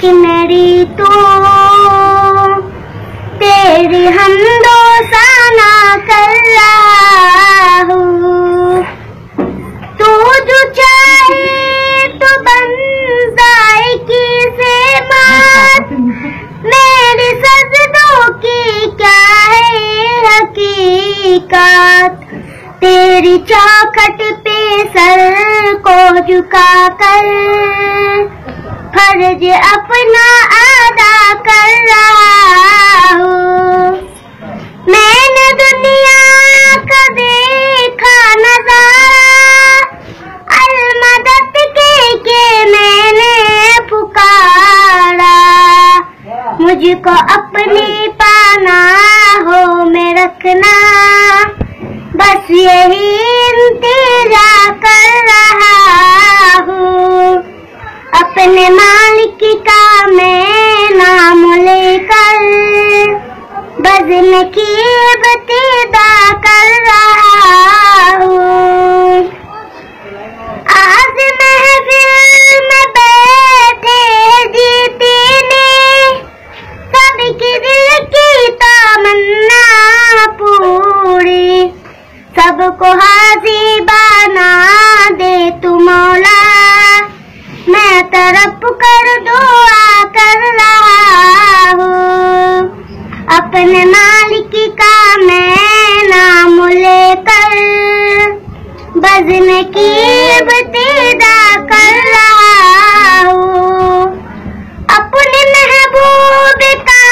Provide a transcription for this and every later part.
मेरी तू, तेरी हमदोसाना कर रहा हूँ। तू जो चाहे तो बन जाए किसे मात, मेरे सजदों की क्या है हकीकत। तेरी चौखट पे सर को झुका कर फर्ज अपना अदा कर रहा हूँ। मैंने दुनिया का देखा नजारा, अलमदद के मैंने पुकारा। मुझको अपनी पनाहों में रखना, बस यही इंतजार कर रहा हूँ। अपने मालिक का मैं नाम लेकर बज़्म की इब्तिदा कर रहा हूँ। आज महफिल में बैठे जीते ने सबके दिल की तमन्ना पूरी, सबको हाज़िर बना दे तू मौला। मैं तरफ कर दुआ कर रहा हूँ। अपने मालिक का मैं नाम लेकर बज़्म की इब्तिदा कर रहा हूँ। अपने महबूब का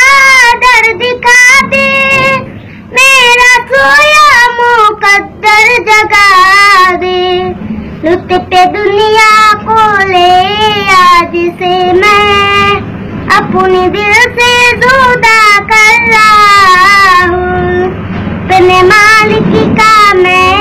दर दिखा दे, मेरा सोया मुकद्दर जगा दे। लुत्फ़ दुनिया को ले आज से मैं अपने दिल से जुदा कर रहा हूँ। अपने मालिक का मैं